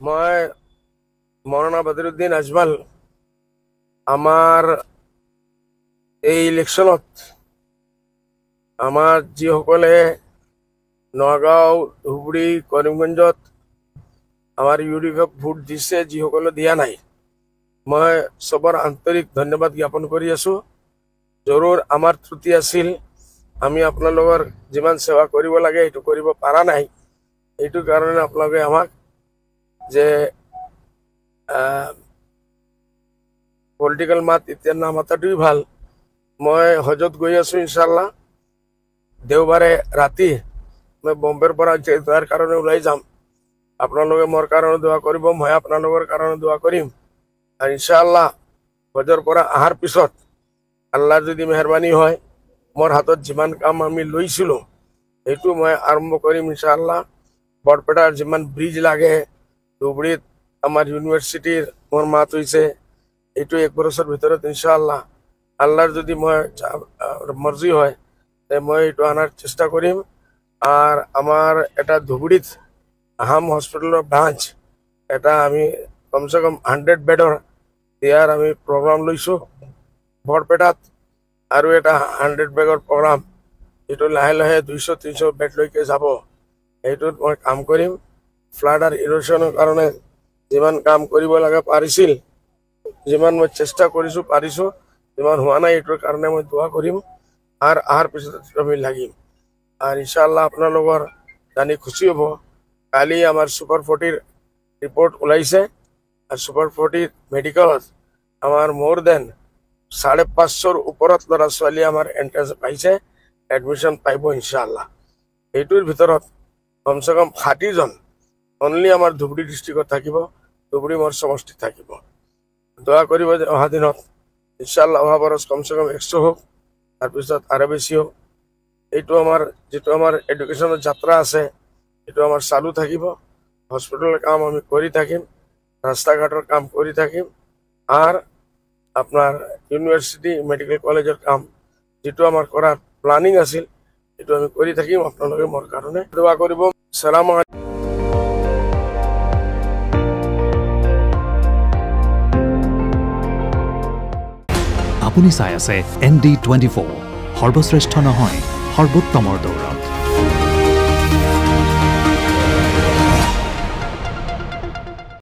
মই মৌলানা বদৰুদ্দিন আজমাল আমাৰ এই ইলেকশ্যনত আমাৰ যিসকলে নগাঁও ধুবুৰী কৰিমগঞ্জত আমাৰ ইউডিএফক ভোট দিছে যিসকলে দিয়া নাই মই সবৰ আন্তৰিক ধন্যবাদ জ্ঞাপন কৰি আছো। জৰুৰ আমাৰ ত্ৰুটি আছিল, আমি আপোনালোকৰ যিমান সেৱা কৰিব লাগে এইটো কৰিব পৰা নাই। এইটো কাৰণে আপোনালোকে আমাক যে পলিটিক্যাল মাত এতিয়া নামাতাটোই ভাল। মই হজত গৈ আছো ইনশাল্লাহ, দেওবাৰে ৰাতি মই বম্বেৰ পৰা তাৰ কাৰণে ওলাই যাম। আপোনালোকে মোৰ কাৰণে দোৱা কৰিব, মই আপোনালোকৰ কাৰণে দোৱা কৰিম। আৰু ইনশাল্লাহ হজৰ পৰা অহাৰ পিছত আল্লাহৰ যদি মেহৰবানী হয়, মোৰ হাতত যিমান কাম আমি লৈছিলোঁ সেইটো মই আৰম্ভ কৰিম ইনশাল্লাহ। বৰপেটাৰ যিমান ব্ৰিজ লাগে, ধুবুৰীত আমাৰ ইউনিভাৰ্চিটিৰ মোৰ মাত হৈছে, এইটো 1 বছৰৰ ভিতৰত ইনশাল্লাহ আল্লাহৰ যদি মই মৰ্জি হয় মই এইটো আনাৰ চেষ্টা কৰিম। আৰ আমাৰ এটা ধুবুৰীত আহাম হস্পিটেলৰ ব্ৰাঞ্চ এটা আমি কমসে কম 100 বেডৰ দিয়াৰ আমি প্ৰগ্ৰাম লৈছোঁ। বৰপেটাত আৰু এটা 100 বেডৰ প্ৰগ্ৰাম, এইটো লাহে লাহে 200-300 বেডলৈকে যাব। এইটোত মই কাম কৰিম। ফ্লাড আৰু ইৰোশ্যনৰ কাৰণে যিমান কাম কৰিব লাগে পাৰিছিল, যিমান মই চেষ্টা কৰিছোঁ পাৰিছোঁ, যিমান হোৱা নাই এইটোৰ কাৰণে মই দোৱা কৰিম আৰু অহাৰ পিছত আমি লাগিম। আর ইনশাল্লাহ আপনার জানি খুশি হব, কালি আমার সুপার 40 রিপোর্ট ওলাইছে। আর সুপার 40 মেডিকেলত আমার মোর দেন 550 ওপৰত ল'ৰা ছোৱালী আমাৰ এন্ট্ৰেন্স পাইছে, এডমিশন পাইব ইনশাল্লাহ। এইটোৰ ভিতৰত কমসে কম 60 জন অনলি আমাৰ ধুবুৰী ডিস্ট্ৰিক্টত থাকিব, ধুবুৰী মোৰ সমষ্টিত থাকিব। দোয়া কৰিব যে অহা দিনত ইনশাল্লাহ অহা বৰস কমসে কম 100 হোক, তাৰপিছত আৰু বেছি হোক। এইটো আমাৰ যেটো আমাৰ এডুকেশ্যনৰ যাত্ৰা আছে এইটো আমাৰ চালু থাকিব। হস্পিটেলৰ কাম আমি কৰি থাকিম, ৰাস্তা ঘাটৰ কাম কৰি থাকিম, আৰ আপনাৰ ইউনিভাৰ্সিটি মেডিকেল কলেজেৰ কাম যেটো আমাৰ কৰাৰ প্ল্যানিং আছিল এইটো আমি কৰি থাকিম। আপোনালোকে মোৰ কাৰণে দোৱা কৰিব। সালাম আলাইকুম। আপুনি চাই আছে ND24, সৰ্বশ্ৰেষ্ঠ নহয় সৰ্বোত্তমৰ দৌৰ।